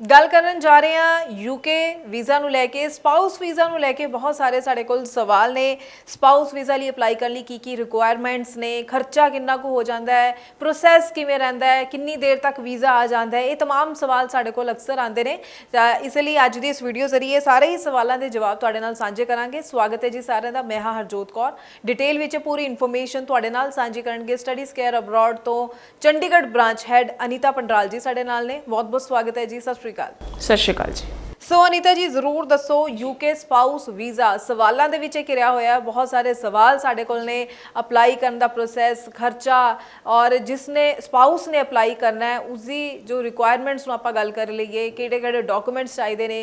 ਗੱਲ ਕਰਨ ਜਾ ਰਹੇ ਹਾਂ ਯੂਕੇ ਵੀਜ਼ਾ ਨੂੰ ਲੈ ਕੇ ਸਪਾਊਸ ਵੀਜ਼ਾ ਨੂੰ ਲੈ ਕੇ ਬਹੁਤ ਸਾਰੇ ਸਾਡੇ ਕੋਲ ਸਵਾਲ ਨੇ। ਸਪਾਊਸ ਵੀਜ਼ਾ ਲਈ ਅਪਲਾਈ ਕਰਨ ਲਈ ਕੀ ਰਿਕੁਆਇਰਮੈਂਟਸ ਨੇ, ਖਰਚਾ ਕਿੰਨਾ ਕੁ ਹੋ ਜਾਂਦਾ ਹੈ, ਪ੍ਰੋਸੈਸ ਕਿਵੇਂ ਰਹਿੰਦਾ ਹੈ, ਕਿੰਨੀ ਦੇਰ ਤੱਕ ਵੀਜ਼ਾ ਆ ਜਾਂਦਾ ਹੈ, ਇਹ तमाम ਸਵਾਲ ਸਾਡੇ ਕੋਲ ਅਕਸਰ ਆਉਂਦੇ ਨੇ। ਤਾਂ ਇਸ ਲਈ ਅੱਜ ਦੀ ਇਸ ਵੀਡੀਓ ਜ਼ਰੀਏ ਸਾਰੇ ਹੀ ਸਵਾਲਾਂ ਦੇ ਜਵਾਬ ਤੁਹਾਡੇ ਨਾਲ ਸਾਂਝੇ ਕਰਾਂਗੇ। ਸਵਾਗਤ ਹੈ ਜੀ ਸਾਰਿਆਂ ਦਾ। ਮੈਂ ਹਾਂ ਹਰਜੋਤ ਕੌਰ। ਡਿਟੇਲ ਵਿੱਚ ਪੂਰੀ ਇਨਫੋਰਮੇਸ਼ਨ ਤੁਹਾਡੇ ਨਾਲ ਸਾਂਝੀ ਕਰਨਗੇ ਸਟੱਡੀਜ਼ ਕੇਅਰ ਅਬਰੋਡ ਤੋਂ ਚੰਡੀਗੜ੍ਹ ਬ੍ਰਾਂਚ ਹੈਡ ਅਨੀਤਾ ਪੰਡਰਾਲ ਜੀ ਸਾਡੇ ਨਾਲ ਨੇ। ਬਹੁਤ ਬਹੁਤ ਸਵਾਗਤ ਹੈ ਜੀ। ਸਤਿ ਸ਼੍ਰੀ ਅਕਾਲ। ਸਤਿ ਸ਼੍ਰੀ ਅਕਾਲ ਜੀ। ਸੋ ਅਨੀਤਾ ਜੀ ਜ਼ਰੂਰ ਦੱਸੋ, ਯੂਕੇ ਸਪਾਊਸ ਵੀਜ਼ਾ ਸਵਾਲਾਂ ਦੇ ਵਿੱਚ ਘਿਰਿਆ ਹੋਇਆ, ਬਹੁਤ ਸਾਰੇ ਸਵਾਲ ਸਾਡੇ ਕੋਲ ਨੇ। ਅਪਲਾਈ ਕਰਨ ਦਾ ਪ੍ਰੋਸੈਸ, ਖਰਚਾ, ਔਰ ਜਿਸਨੇ ਸਪਾਊਸ ਨੇ ਅਪਲਾਈ ਕਰਨਾ ਹੈ ਉਸਦੀ ਜੋ ਰਿਕੁਆਇਰਮੈਂਟਸ ਨੂੰ ਆਪਾਂ ਗੱਲ ਕਰ ਲਈਏ, ਕਿਹੜੇ ਡਾਕੂਮੈਂਟਸ ਚਾਹੀਦੇ ਨੇ,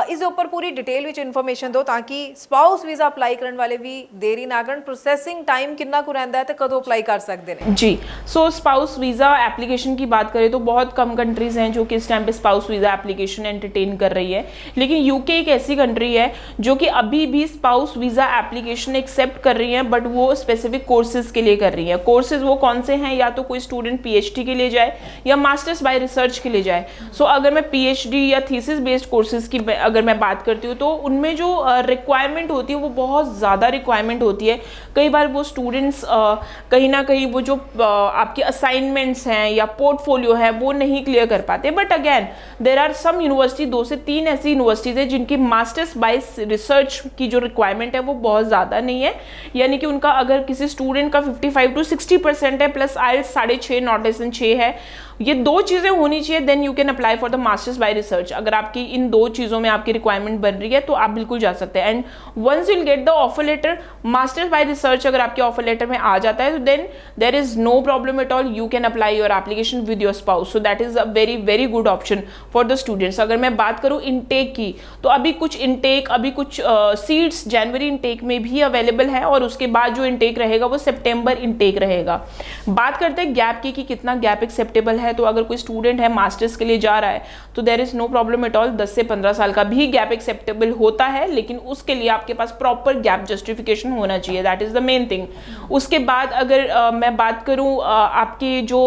ਇਸ ਦੇ ਉੱਪਰ ਪੂਰੀ ਡਿਟੇਲ ਵਿੱਚ ਇਨਫੋਰਮੇਸ਼ਨ ਦਿਓ ਤਾਂ ਕਿ ਸਪਾਊਸ ਵੀਜ਼ਾ ਅਪਲਾਈ ਕਰਨ ਵਾਲੇ ਵੀ ਦੇਰੀ ਨਾ ਕਰਨ। प्रोसेसिंग टाइम कितना को रहता है तो कदों अप्लाई कर सकते हैं जी। सो स्पाउस वीज़ा एप्लीकेशन की बात करें तो बहुत कम कंट्रीज़ हैं जो कि इस टाइम पे स्पाउस वीज़ा एप्लीकेशन एंटरटेन कर रही है, लेकिन यूके एक ऐसी कंट्री है जो कि अभी भी स्पाउस वीज़ा एप्लीकेशन एक्सेप्ट कर रही है, बट वो स्पेसिफिक कोर्सेज के लिए कर रही है। कोर्सेज वो कौन से हैं, या तो कोई स्टूडेंट PhD के लिए जाए या मास्टर्स बाय रिसर्च के लिए जाए। सो अगर मैं PhD या थीसिस बेस्ड कोर्सेज की अगर मैं बात करती हूँ तो उनमें जो रिक्वायरमेंट होती है वो बहुत ज़्यादा रिक्वायरमेंट होती है। कई बार वो स्टूडेंट्स कहीं ना कहीं वो जो आपके असाइनमेंट्स हैं या पोर्टफोलियो है वो नहीं क्लियर कर पाते। But again there are some university, 2 से 3 ऐसी यूनिवर्सिटीज़ है जिनकी मास्टर्स बाय रिसर्च की जो रिक्वायरमेंट है वो बहुत ज़्यादा नहीं है, यानी कि उनका अगर किसी स्टूडेंट का 55 to 60% है plus IELTS 6.5 not less than 6 है, ये 2 चीज़ें होनी चाहिए, then you can apply for the masters by research. अगर आपकी इन 2 चीज़ों में आपकी रिक्वायरमेंट बन रही है तो आप बिल्कुल जा सकते हैं। And once you get the offer letter, masters by research अगर आपके ऑफर लेटर में आ जाता है तो then there is no problem at all, you can apply your application with your spouse. So that is a very very good option for the students. अगर मैं बात करूँ इनटेक की तो अभी कुछ इनटेक, अभी कुछ सीट्स जनवरी इनटेक में भी अवेलेबल है और उसके बाद जो इनटेक रहेगा वो सितंबर इनटेक रहेगा। बात करते हैं गैप की कि कितना गैप एक्सेप्टेबल है, तो अगर कोई स्टूडेंट है मास्टर्स के लिए जा रहा है तो there is no problem at all, 10 से 15 साल का भी गैप एक्सेप्टेबल होता है, लेकिन उसके लिए आपके पास प्रॉपर गैप जस्टिफिकेशन होना चाहिए, that is the main thing. उसके बाद अगर मैं बात करूं आपकी जो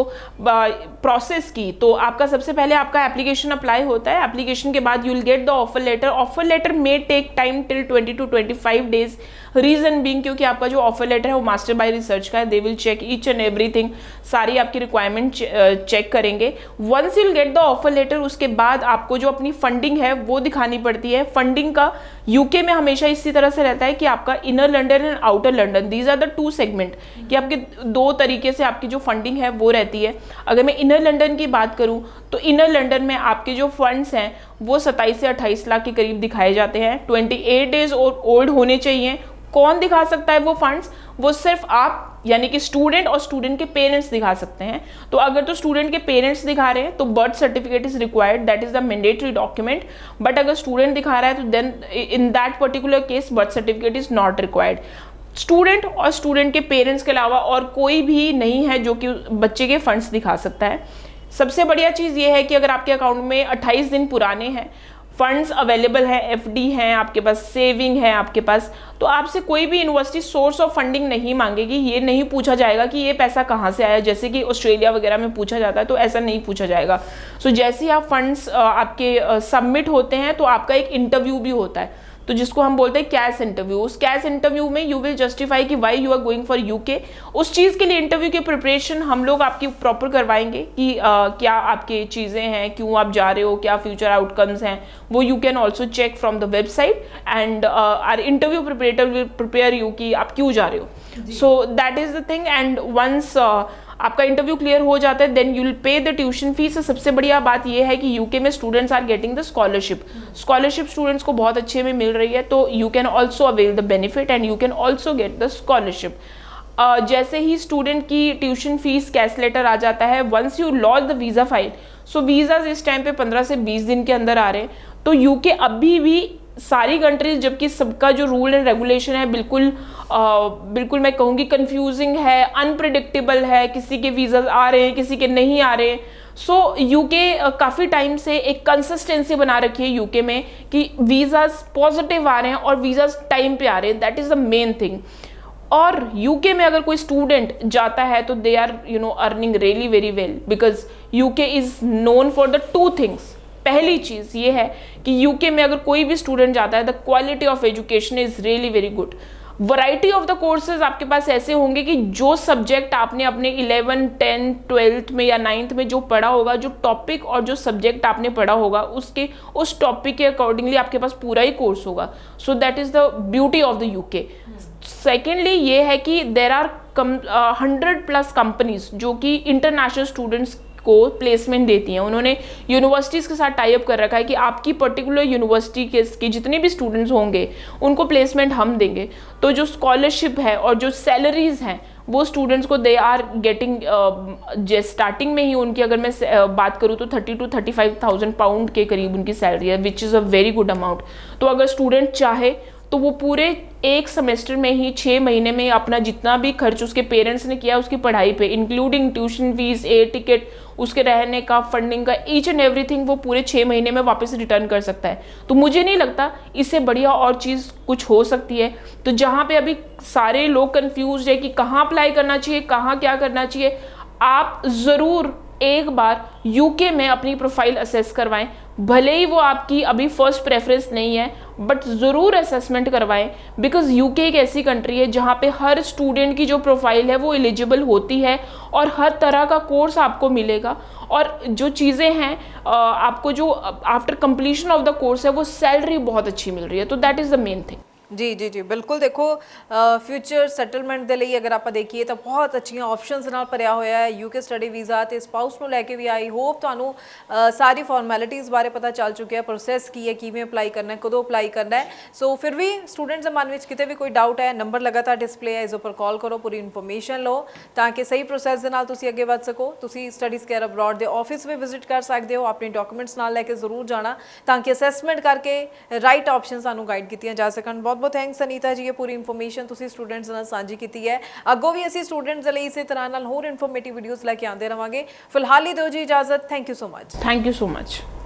प्रोसेस की, तो आपका सबसे पहले आपका एप्लीकेशन अप्लाई होता है। एप्लीकेशन के बाद you will get the offer letter. Offer letter may take time till 20 to 25 days. Reason being क्योंकि आपका जो ऑफर लेटर है वो मास्टर बाय रिसर्च का है, they will check each and everything, सारी आपकी रिक्वायरमेंट चेक करेंगे। Once you will get the offer letter, उसके बाद आपको जो अपनी फंडिंग है वो दिखानी पड़ती है। फंडिंग का यूके में हमेशा इसी तरह से रहता है कि आपका inner London and outer London, these are the 2 segment, कि आपके 2 तरीके से आपकी जो फंडिंग है वो रहती है। अगर मैं इनर लंदन की बात करूं तो इनर लंदन में आपके जो फंड्स हैं वो 27 से 28 लाख के करीब दिखाए जाते हैं। 28 डेज ओल्ड होने चाहिए। कौन दिखा सकता है वो फंड्स? वो सिर्फ आप यानी कि स्टूडेंट और स्टूडेंट के पेरेंट्स दिखा सकते हैं। तो अगर तो स्टूडेंट के पेरेंट्स दिखा रहे हैं तो birth certificate is required, that is the mandatory document. But अगर स्टूडेंट दिखा रहा है तो then in that particular case birth certificate is not required. Student और स्टूडेंट के पेरेंट्स के अलावा और कोई भी नहीं है जो कि बच्चे के फंड्स दिखा सकता है। सबसे बढ़िया चीज़ ये है कि अगर आपके अकाउंट में 28 दिन पुराने हैं, फंड्स अवेलेबल हैं, FD हैं आपके पास, सेविंग है आपके पास, तो आपसे कोई भी यूनिवर्सिटी सोर्स ऑफ फंडिंग नहीं मांगेगी। ये नहीं पूछा जाएगा कि ये पैसा कहाँ से आया, जैसे कि ऑस्ट्रेलिया वगैरह में पूछा जाता है, तो ऐसा नहीं पूछा जाएगा। सो जैसे ही आप फंड्स आपके सबमिट होते हैं तो आपका एक इंटरव्यू भी होता है, तो जिसको हम बोलते हैं कैश इंटरव्यू। उस कैश इंटरव्यू में यू विल जस्टिफाई कि why you are going for UK. उस चीज़ के लिए इंटरव्यू की प्रिपरेशन हम लोग आपकी प्रॉपर करवाएंगे कि क्या आपकी चीज़ें हैं, क्यों आप जा रहे हो, क्या फ्यूचर आउटकम्स हैं, वो you can also check from the website. And our interview preparator will prepare you कि आप क्यों जा रहे हो। So that is the thing. And once आपका इंटरव्यू क्लियर हो जाता है then you will pay the tuition fees. सबसे बढ़िया बात यह है कि यूके में students are getting the scholarship. Scholarship students को बहुत अच्छे में मिल रही है, तो you can also avail the benefit and you can also get the scholarship. जैसे ही स्टूडेंट की ट्यूशन फीस कैश लेटर आ जाता है, once you launch the visa file, so visas इस टाइम पे 15 से 20 दिन के अंदर आ रहे हैं। तो यूके अभी भी सारी कंट्रीज, जबकि सबका जो रूल एंड रेगुलेशन है बिल्कुल मैं कहूँगी कंफ्यूजिंग है, अनप्रिडिक्टेबल है, किसी के वीज़ाज आ रहे हैं, किसी के नहीं आ रहे हैं। सो यूके काफ़ी टाइम से एक कंसिस्टेंसी बना रखी है यूके में कि वीज़ाज पॉजिटिव आ रहे हैं और वीज़ाज टाइम पे आ रहे हैं, that is the main thing. और यूके में अगर कोई स्टूडेंट जाता है तो they are earning really very well, because UK is known for the 2 things. पहली चीज़ ये है कि यूके में अगर कोई भी स्टूडेंट जाता है, the quality of education is really very good. Variety of the courses आपके पास ऐसे होंगे कि जो सब्जेक्ट आपने अपने 11, 10, 12th में या 9th में जो पढ़ा होगा, जो टॉपिक और जो सब्जेक्ट आपने पढ़ा होगा, उसके उस टॉपिक के अकॉर्डिंगली आपके पास पूरा ही कोर्स होगा। सो that is the beauty of the UK. Secondly ये है कि देर आर 100+ कंपनीज जो कि इंटरनेशनल स्टूडेंट्स को प्लेसमेंट देती हैं। उन्होंने यूनिवर्सिटीज़ के साथ टाई अप कर रखा है कि आपकी पर्टिकुलर यूनिवर्सिटी के जितने भी स्टूडेंट्स होंगे उनको प्लेसमेंट हम देंगे। तो जो स्कॉलरशिप है और जो सैलरीज हैं वो स्टूडेंट्स को दे आर गेटिंग, स्टार्टिंग में ही उनकी अगर मैं बात करूँ तो 30,000 to 35,000 पाउंड के करीब उनकी सैलरी है, which is a very good amount. तो अगर स्टूडेंट चाहे तो वो पूरे एक सेमेस्टर में ही 6 महीने में अपना जितना भी खर्च उसके पेरेंट्स ने किया उसकी पढ़ाई पे, including tuition fees, air ticket, उसके रहने का, फंडिंग का, ईच एंड एवरीथिंग, वो पूरे 6 महीने में वापस रिटर्न कर सकता है। तो मुझे नहीं लगता इससे बढ़िया और चीज़ कुछ हो सकती है। तो जहाँ पे अभी सारे लोग कंफ्यूज है कि कहाँ अप्लाई करना चाहिए, कहाँ क्या करना चाहिए, आप ज़रूर एक बार यूके में अपनी प्रोफाइल असेस करवाएं। भले ही वो आपकी अभी फर्स्ट प्रेफरेंस नहीं है, बट ज़रूर असेसमेंट करवाएं, बिकॉज यूके एक ऐसी कंट्री है जहाँ पे हर स्टूडेंट की जो प्रोफाइल है वो एलिजिबल होती है और हर तरह का कोर्स आपको मिलेगा। और जो चीज़ें हैं आपको जो after completion of the course है वो सैलरी बहुत अच्छी मिल रही है। तो that is the main thing. जी जी जी बिल्कुल। देखो फ्यूचर ਸੈਟਲਮੈਂਟ ਦੇ ਲਈ ਅਗਰ ਆਪਾਂ ਦੇਖੀਏ ਤਾਂ ਬਹੁਤ ਅੱਛੀਆਂ ਆਪਸ਼ਨਸ ਨਾਲ ਭਰਿਆ ਹੋਇਆ ਹੈ ਯੂਕੇ ਸਟੱਡੀ ਵੀਜ਼ਾ ਤੇ ਸਪਾਊਸ ਨੂੰ ਲੈ ਕੇ ਵੀ। ਆਈ ਹੋਪ ਤੁਹਾਨੂੰ ਸਾਰੀ ਫਾਰਮੈਲਿਟੀਜ਼ ਬਾਰੇ ਪਤਾ ਚੱਲ ਚੁੱਕਿਆ, ਪ੍ਰੋਸੈਸ ਕੀ ਹੈ, ਕਿਵੇਂ ਅਪਲਾਈ ਕਰਨਾ ਹੈ, ਕਦੋਂ ਅਪਲਾਈ ਕਰਨਾ ਹੈ। ਸੋ ਫਿਰ ਵੀ ਸਟੂਡੈਂਟਸ ਦੇ ਮਨ ਵਿੱਚ ਕਿਤੇ ਵੀ ਕੋਈ ਡਾਊਟ ਹੈ, ਨੰਬਰ ਲਗਾਤਾਰ ਡਿਸਪਲੇ ਹੈ, ਇਸ ਉੱਪਰ ਕਾਲ ਕਰੋ, ਪੂਰੀ ਇਨਫੋਰਮੇਸ਼ਨ ਲਓ ਤਾਂ ਕਿ ਸਹੀ ਪ੍ਰੋਸੈਸ ਦੇ ਨਾਲ ਤੁਸੀਂ ਅੱਗੇ ਵੱਧ ਸਕੋ। ਤੁਸੀਂ ਸਟੱਡੀਜ਼ ਕੇਅਰ ਅਬਰੋਡ ਦੇ ਆਫਿਸ ਵੀ ਵਿਜ਼ਿਟ ਕਰ ਸਕਦੇ ਹੋ, ਆਪਣੇ ਡਾਕੂਮੈਂਟਸ ਨਾਲ ਲੈ ਕੇ ਜ਼ਰੂਰ ਜਾਣਾ ਤਾਂ ਕਿ ਅਸੈਸਮੈਂਟ ਕਰਕੇ ਰਾਈਟ ਆਪਸ਼ਨ ਸਾਨੂੰ ਗਾਈਡ ਕੀਤੀਆਂ ਜਾ ਸਕਣ। ਬਹੁਤ ਬਹੁਤ ਥੈਂਕਸ ਅਨੀਤਾ ਜੀ, ਇਹ ਪੂਰੀ ਇਨਫੋਰਮੇਸ਼ਨ ਤੁਸੀਂ ਸਟੂਡੈਂਟਸ ਨਾਲ ਸਾਂਝੀ ਕੀਤੀ ਹੈ। ਅੱਗੋਂ ਵੀ ਅਸੀਂ ਸਟੂਡੈਂਟਸ ਦੇ ਲਈ ਇਸੇ ਤਰ੍ਹਾਂ ਨਾਲ ਹੋਰ ਇਨਫੋਰਮੇਟਿਵ ਵੀਡੀਓਜ਼ ਲੈ ਕੇ ਆਉਂਦੇ ਰਵਾਂਗੇ। ਫਿਲਹਾਲ ਹੀ ਦਿਓ ਜੀ ਇਜਾਜ਼ਤ। Thank you so much. Thank you so much.